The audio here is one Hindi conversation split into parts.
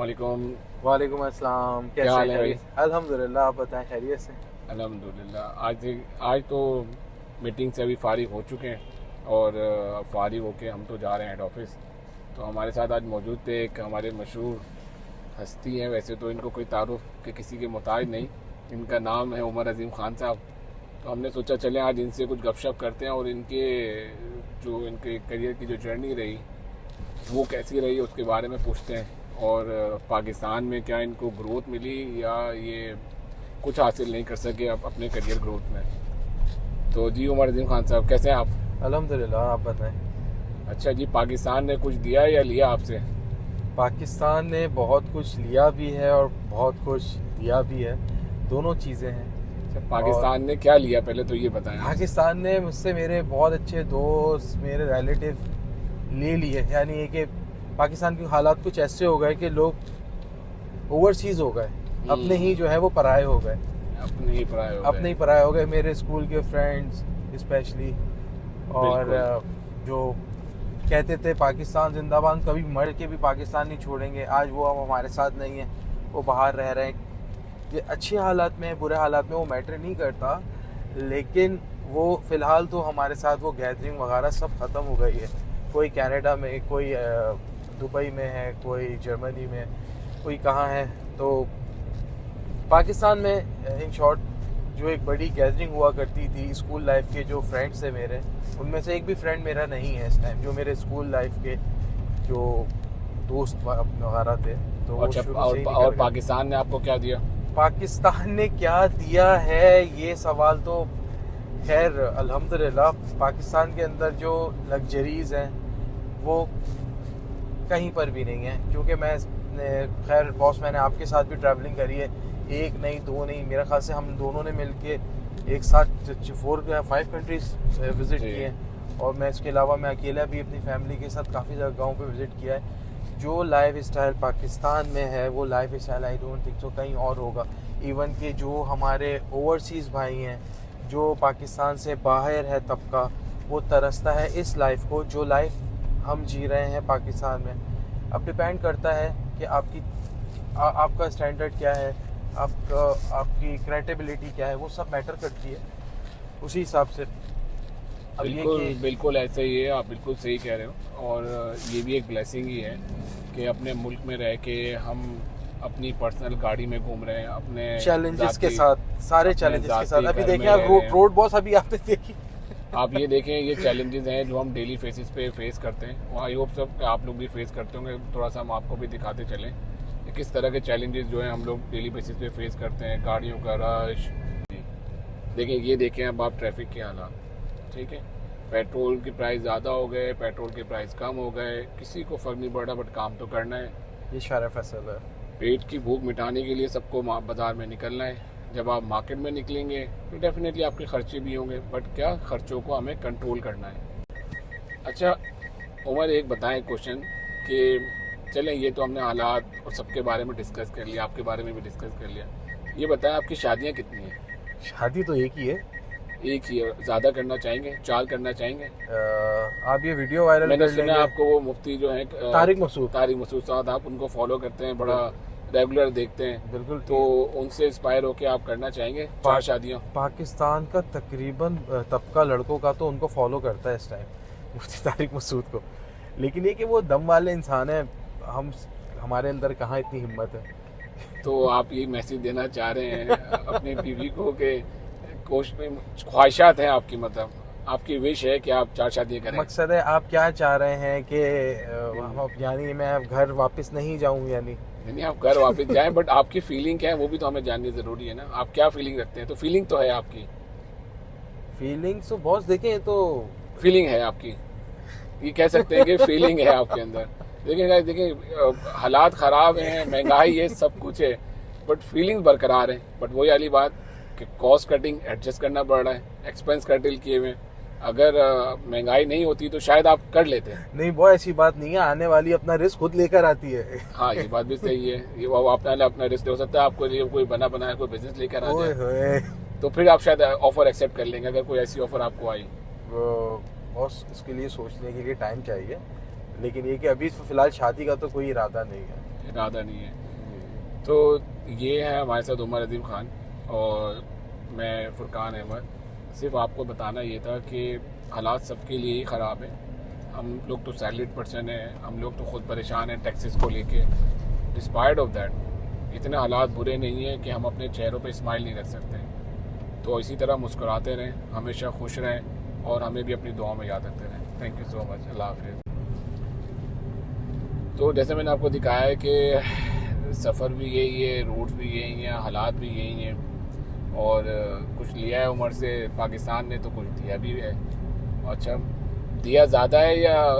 वालेकुम। वालेकुम अस्सलाम। क्या कैसे हाल है भाई? हैं? अल्हम्दुलिल्लाह, आप बताएं, खैरियत से? अल्हम्दुलिल्लाह। आज तो मीटिंग से अभी फारिग हो चुके हैं और फारिग होके हम तो जा रहे हैं हेड ऑफिस। तो हमारे साथ आज मौजूद थे एक हमारे मशहूर हस्ती हैं, वैसे तो इनको कोई तारुफ के किसी के मोहताज नहीं। इनका नाम है उमर अज़ीम ख़ान साहब। तो हमने सोचा चलें आज इनसे कुछ गपशप करते हैं और इनके करियर की जो जर्नी रही वो कैसी रही उसके बारे में पूछते हैं। और पाकिस्तान में क्या इनको ग्रोथ मिली या ये कुछ हासिल नहीं कर सके अपने करियर ग्रोथ में। तो जी उमर अज़ीम ख़ान साहब, कैसे हैं आप? अल्हम्दुलिल्लाह, आप बताएं। अच्छा जी, पाकिस्तान ने कुछ दिया या लिया आपसे? पाकिस्तान ने बहुत कुछ लिया भी है और बहुत कुछ दिया भी है, दोनों चीज़ें हैं। अच्छा, और पाकिस्तान ने क्या लिया पहले तो ये बताएं आप। पाकिस्तान ने मुझसे मेरे बहुत अच्छे दोस्त, मेरे रिलेटिव ले लिए। यानी ये कि पाकिस्तान के हालात कुछ ऐसे हो गए कि लोग ओवरसीज़ हो गए, अपने ही जो है वो पराए हो गए। अपने ही पराए हो अपने गए। ही पराए हो गए, मेरे स्कूल के फ्रेंड्स स्पेशली। और बिल्कुल। जो कहते थे पाकिस्तान जिंदाबाद, कभी मर के भी पाकिस्तान नहीं छोड़ेंगे, आज वो अब हमारे साथ नहीं है, वो बाहर रह रहे हैं। ये अच्छे हालात में, बुरे हालात में, वो मैटर नहीं करता। लेकिन वो फ़िलहाल तो हमारे साथ वो गैदरिंग वगैरह सब ख़त्म हो गई है। कोई कनाडा में, कोई दुबई में है, कोई जर्मनी में, कोई कहाँ है। तो पाकिस्तान में इन शॉर्ट जो एक बड़ी गैदरिंग हुआ करती थी स्कूल लाइफ के जो फ्रेंड्स थे मेरे, उनमें से एक भी फ्रेंड मेरा नहीं है इस टाइम, जो मेरे स्कूल लाइफ के जो दोस्त वगैरह थे। तो वो अच्छा, शुरू से ही निकल और गए। पाकिस्तान ने आपको क्या दिया? पाकिस्तान ने क्या दिया है, ये सवाल तो खैर अल्हम्दुलिल्लाह पाकिस्तान के अंदर जो लग्जरीज हैं वो कहीं पर भी नहीं है। क्योंकि खैर बॉस, मैंने आपके साथ भी ट्रैवलिंग करी है, एक नहीं दो नहीं, मेरे ख्याल से हम दोनों ने मिलके एक साथ 4-5 कंट्रीज विज़िट जी। किए हैं। और मैं इसके अलावा मैं अकेला भी अपनी फैमिली के साथ काफ़ी जगहों पे विज़िट किया है। जो लाइफ स्टाइल पाकिस्तान में है वो life style I don't think so कहीं और होगा। इवन कि जो हमारे ओवरसीज़ भाई हैं, जो पाकिस्तान से बाहर है तबका, वो तरसता है इस लाइफ को जो लाइफ हम जी रहे हैं पाकिस्तान में। अब डिपेंड करता है कि आपका स्टैंडर्ड क्या है, आपकी क्रेडिबिलिटी क्या है, वो सब मैटर करती है उसी हिसाब से। अब ये बिल्कुल कि बिल्कुल ऐसे ही है, आप बिल्कुल सही कह रहे हो। और ये भी एक ब्लेसिंग ही है कि अपने मुल्क में रह के हम अपनी पर्सनल गाड़ी में घूम रहे हैं, अपने चैलेंजेस के ज़ाती साथ, सारे अपने चैलेंजेस के ज़ाती साथ। अभी घर में देखें आप रह रहे हैं। रोड बॉस, अभी आपने देखी। आप ये देखें, ये चैलेंजेस हैं जो हम डेली फेसिस पे फेस करते हैं। वो आई होप सब आप लोग भी फेस करते होंगे। थोड़ा सा हम आपको भी दिखाते चलें कि किस तरह के चैलेंजेस जो हैं हम लोग डेली बेसिस पे फेस करते हैं। गाड़ियों का रश, देखें ये देखें अब आप ट्रैफिक के हालात, ठीक है। पेट्रोल की प्राइस ज़्यादा हो गए, पेट्रोल के प्राइस कम हो गए, किसी को फ़र्क नहीं पड़ रहा, बट काम तो करना है। ये शारा फैसल है। पेट की भूख मिटाने के लिए सबको बाज़ार में निकलना है। जब आप मार्केट में निकलेंगे तो डेफिनेटली आपके खर्चे भी होंगे, बट क्या खर्चों को हमें कंट्रोल करना है। अच्छा उमर, एक बताएं क्वेश्चन कि चलें, ये तो हमने हालात और सबके बारे में डिस्कस कर लिया, आपके बारे में भी डिस्कस कर लिया। ये बताएं आपकी शादियाँ कितनी हैं? शादी तो एक ही है। एक ही है? ज़्यादा करना चाहेंगे, 4 करना चाहेंगे? आप ये वीडियो वायरल मैंने कर सुना लेंगे। आपको वो मुफ्ती जो है तारिक मसूद। तारिक मसूद साहब, आप उनको फॉलो करते हैं, बड़ा रेगुलर देखते हैं, बिल्कुल। तो उनसे इंस्पायर होकर आप करना चाहेंगे 4 शादियाँ? पाकिस्तान का तकरीबन तबका लड़कों का तो उनको फॉलो करता है इस टाइम, मुफ्ती तारिक मसूद को। लेकिन ये कि वो दम वाले इंसान है, हमारे अंदर कहाँ इतनी हिम्मत है। तो आप ये मैसेज देना चाह रहे हैं अपनी बीवी को कि ख्वाहिशात हैं आपकी, मतलब आपकी विश है कि आप 4 शादियाँ करें? मकसद है, आप क्या चाह रहे हैं कि यानी मैं अब घर वापस नहीं जाऊं? यानी नहीं, आप घर वापस जाएं, बट आपकी फीलिंग क्या है वो भी तो हमें जाननी ज़रूरी है ना। आप क्या फीलिंग रखते हैं? तो फीलिंग तो है आपकी, फीलिंग्स तो बॉस देखें तो फीलिंग है आपकी, ये कह सकते हैं कि फीलिंग है आपके अंदर। देखिए गाइस, देखिए हालात ख़राब हैं, महंगाई है, सब कुछ है, बट फीलिंग बरकरार है। बट वही वाली बात कि कॉस्ट कटिंग एडजस्ट करना पड़ रहा है, एक्सपेंस कटिंग किए हुए। अगर महंगाई नहीं होती तो शायद आप कर लेते हैं। नहीं, वो ऐसी बात नहीं है, आने वाली अपना रिस्क खुद लेकर आती है। हाँ, ये बात भी सही है। ये वो अपना रिस्क हो सकता है, आपको लिए कोई बना बनाया कोई बिजनेस लेकर आ ओए जाए, होए। तो फिर आप शायद ऑफर एक्सेप्ट कर लेंगे अगर कोई ऐसी ऑफर आपको आई। बॉस इसके लिए सोचने के लिए टाइम चाहिए। लेकिन ये कि अभी फिलहाल शादी का तो कोई इरादा नहीं है। इरादा नहीं है। तो ये है हमारे साथ उमर अजीम ख़ान और मैं फुरकान अहमद। सिर्फ आपको बताना ये था कि हालात सबके लिए ही ख़राब हैं। हम लोग तो सैलरीड पर्सन हैं, हम लोग तो ख़ुद परेशान हैं टैक्सेस को लेके। डिस्पाइट ऑफ दैट इतने हालात बुरे नहीं हैं कि हम अपने चेहरों पे स्माइल नहीं रख सकते। तो इसी तरह मुस्कुराते रहें, हमेशा खुश रहें और हमें भी अपनी दुआ में याद रखते रहें। Thank you so much. अल्लाह हाफिज़। तो जैसे मैंने आपको दिखाया है कि सफ़र भी यही है, रूट्स भी यही हैं, हालात भी यही हैं और कुछ लिया है उमर से पाकिस्तान ने तो कुछ दिया भी है। अच्छा, दिया ज़्यादा है या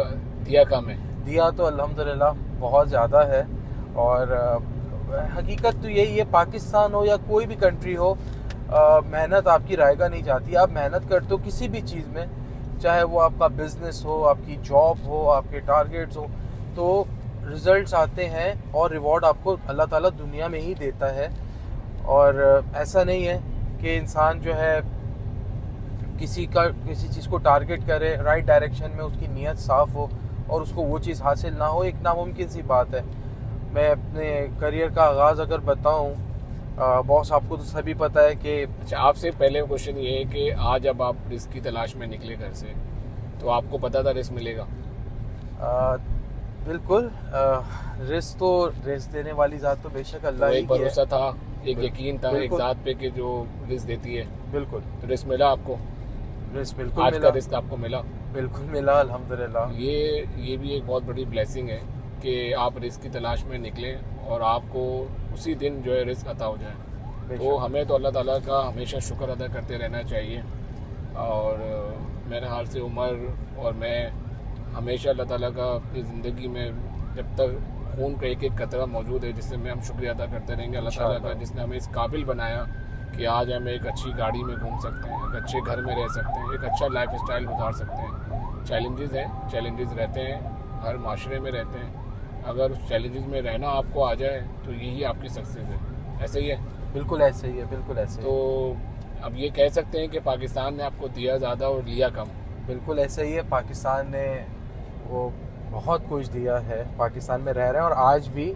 दिया कम है? दिया तो अल्हम्दुलिल्लाह बहुत ज़्यादा है और हकीकत तो यही है, पाकिस्तान हो या कोई भी कंट्री हो, मेहनत आपकी रायगा नहीं जाती। आप मेहनत करते हो किसी भी चीज़ में, चाहे वो आपका बिजनेस हो, आपकी जॉब हो, आपके टारगेट्स हो, तो रिजल्ट्स आते हैं और रिवॉर्ड आपको अल्लाह ताला दुनिया में ही देता है। और ऐसा नहीं है कि इंसान जो है किसी चीज़ को टारगेट करे, राइट डायरेक्शन में उसकी नीयत साफ़ हो और उसको वो चीज़ हासिल ना हो, एक नामुमकिन सी बात है। मैं अपने करियर का आगाज़ अगर बताऊं, बॉस आपको तो सभी पता है कि अच्छा, आपसे पहले क्वेश्चन ये है कि आज जब आप रिस्क की तलाश में निकले घर से तो आपको पता था रिस्क मिलेगा? बिल्कुल, रिस्क देने वाली ज़ात तो बेशक अल्लाह ही एक की है। भरोसा था, एक यकीन था एक बिल्कुल। ज़ात पे कि जो रिस्क देती है। बिल्कुल तो रिस्क मिला आपको? रिस्क बिल्कुल आज मिला, का रिस्क आपको मिला? बिल्कुल मिला अल्हम्दुलिल्लाह। ये भी एक बहुत बड़ी ब्लेसिंग है कि आप रिस्क की तलाश में निकले और आपको उसी दिन जो है रिस्क अता हो जाए। तो हमें तो अल्लाह ताला का हमेशा शुक्र अदा करते रहना चाहिए। और मेरे हाल से उमर और मैं हमेशा अल्लाह ताला का अपनी ज़िंदगी में जब तक खून का एक एक कतरा मौजूद है, जिससे मैं हम शुक्रिया अदा करते रहेंगे अल्लाह ताला का, जिसने हमें इस काबिल बनाया कि आज हम एक अच्छी गाड़ी में घूम सकते हैं, एक अच्छे घर में रह सकते हैं, एक अच्छा लाइफ स्टाइल गुजार सकते हैं। चैलेंजेस हैं, चैलेंजेस रहते हैं, हर माशरे में रहते हैं। अगर उस चैलेंजेस में रहना आपको आ जाए तो यही आपकी सक्सेस है। ऐसा ही है? बिल्कुल ऐसे ही है, बिल्कुल ऐसे ही। तो अब ये कह सकते हैं कि पाकिस्तान ने आपको दिया ज़्यादा और लिया कम? बिल्कुल ऐसा ही है, पाकिस्तान ने वो बहुत कुछ दिया है, पाकिस्तान में रह रहे हैं और आज भी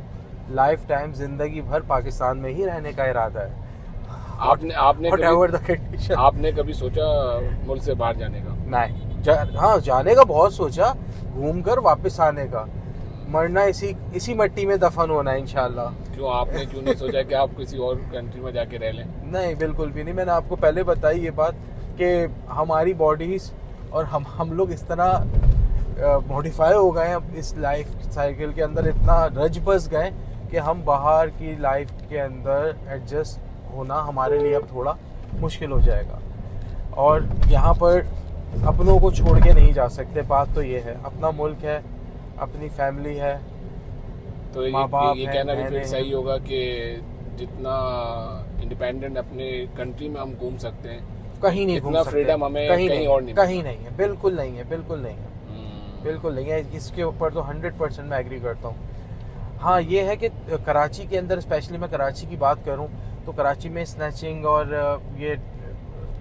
लाइफ टाइम ज़िंदगी भर पाकिस्तान में ही रहने का इरादा है। आपने कभी सोचा मुल्क से बाहर जाने का? नहीं, हाँ जाने का बहुत सोचा, घूम कर वापस आने का, मरना इसी मिट्टी में दफन होना है इंशाल्लाह। आपने क्यों नहीं सोचा कि आप किसी और कंट्री में जाके रह लें? नहीं, बिल्कुल भी नहीं। मैंने आपको पहले बताई ये बात कि हमारी बॉडीज और हम लोग इस तरह मॉडिफाई हो गए हैं इस लाइफ साइकिल के अंदर, इतना रज बस गए कि हम बाहर की लाइफ के अंदर एडजस्ट होना हमारे लिए अब थोड़ा मुश्किल हो जाएगा। और यहाँ पर अपनों को छोड़ के नहीं जा सकते, बात तो ये है। अपना मुल्क है, अपनी फैमिली है, तो ये कहना भी फिर सही होगा कि जितना इंडिपेंडेंट अपने कंट्री में हम घूम सकते हैं, कहीं नहीं घूम सकते। फ्रीडम हमें कहीं और नहीं, कहीं नहीं है, बिल्कुल नहीं है, बिल्कुल नहीं है, बिल्कुल नहीं है। इसके ऊपर तो 100% मैं एग्री करता हूँ। हाँ, ये है कि कराची के अंदर, स्पेशली मैं कराची की बात करूँ तो कराची में स्नैचिंग और ये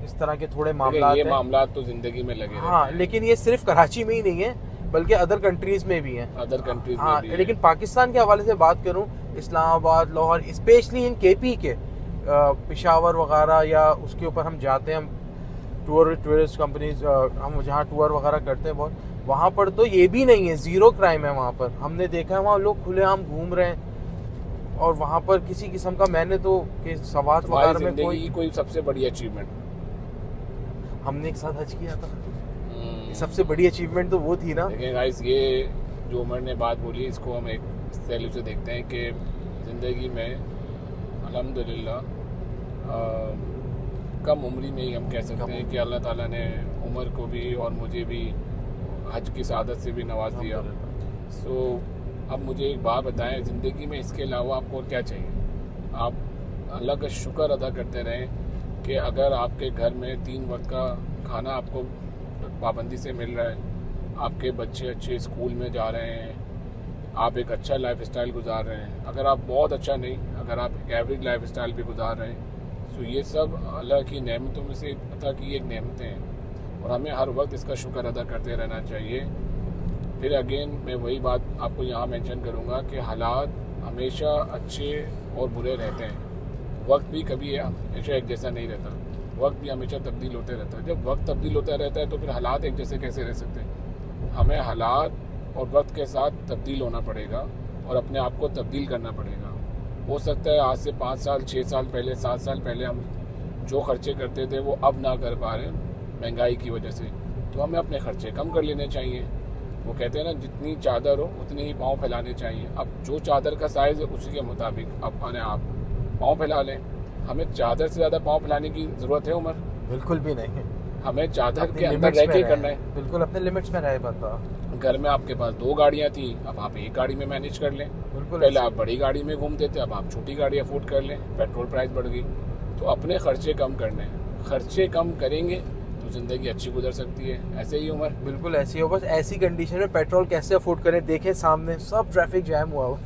इस तरह के थोड़े मामला तो जिंदगी में लगे। हाँ, लेकिन ये सिर्फ कराची में ही नहीं है बल्कि अदर कंट्रीज में भी हैं। अदर कंट्रीज हाँ, में भी लेकिन पाकिस्तान के हवाले से बात करूँ, Islamabad, Lahore, specially in KP के पेशावर वगैरह, या उसके ऊपर हम जाते हैं, हम टूरिस्ट कंपनीज, हम जहाँ टूर वगैरह करते हैं बहुत, वहाँ पर तो ये भी नहीं है, ज़ीरो क्राइम है वहाँ पर। हमने देखा है वहाँ लोग खुलेआम घूम रहे हैं और वहाँ पर किसी किस्म का, मैंने तो कि सवात वगैरह में कोई सबसे बड़ी अचीवमेंट, हमने एक साथ हज किया था, सबसे बड़ी अचीवमेंट तो वो थी ना। लेकिन गाइस, ये जो उमर ने बात बोली, इसको हम एक पहलू से देखते हैं कि ज़िंदगी में अल्हम्दुलिल्लाह कम उम्री में ही हम कह सकते हैं कि अल्लाह ताला ने उमर को भी और मुझे भी हज की सआदत से भी नवाज दिया। सो अब मुझे एक बात बताएं, ज़िंदगी में इसके अलावा आपको और क्या चाहिए? आप अल्लाह का शुक्र अदा करते रहें कि अगर आपके घर में 3 वक्त का खाना आपको पाबंदी से मिल रहा है, आपके बच्चे अच्छे स्कूल में जा रहे हैं, आप एक अच्छा लाइफ स्टाइल गुजार रहे हैं। अगर आप बहुत अच्छा नहीं, अगर आप एक एवरेज लाइफ स्टाइल भी गुजार रहे हैं, तो ये सब अल्लाह की नेमतों में से अता की एक नेमतें हैं और हमें हर वक्त इसका शुक्र अदा करते रहना चाहिए। फिर अगेन मैं वही बात आपको यहाँ मेंशन करूँगा कि हालात हमेशा अच्छे और बुरे रहते हैं। वक्त भी कभी हमेशा एक जैसा नहीं रहता, वक्त भी हमेशा तब्दील होते रहता है। जब वक्त तब्दील होता रहता है तो फिर हालात एक जैसे कैसे रह सकते हैं? हमें हालात और वक्त के साथ तब्दील होना पड़ेगा और अपने आप को तब्दील करना पड़ेगा। हो सकता है आज से 5 साल 6 साल पहले 7 साल पहले हम जो खर्चे करते थे वो अब ना कर पा रहे हैं महंगाई की वजह से, तो हमें अपने खर्चे कम कर लेने चाहिए। वो कहते हैं ना, जितनी चादर हो उतनी ही पाँव फैलाने चाहिए। अब जो चादर का साइज़ है उसी के मुताबिक अपने आप पाँव फैला लें। हमें चादर से ज़्यादा पाँव फैलाने की ज़रूरत है उमर? बिल्कुल भी नहीं। हमें चादर अपनी के अंदर लिमिट्स रह में के रहे, करना है। बिल्कुल अपने लिमिट्स में रहे बता। घर में आपके पास 2 गाड़ियाँ थी, अब आप एक गाड़ी में मैनेज कर लें। बिल्कुल पहले ऐसे। आप बड़ी गाड़ी में घूमते थे, अब आप छोटी गाड़ी अफोर्ड कर लें। पेट्रोल प्राइस बढ़ गई, तो अपने खर्चे कम करने हैं। खर्चे कम करेंगे तो ज़िंदगी अच्छी गुजर सकती है। ऐसे ही उमर। बिल्कुल ऐसी हो, बस ऐसी कंडीशन में पेट्रोल कैसे अफोर्ड करें? देखें सामने सब ट्रैफिक जैम हुआ हो।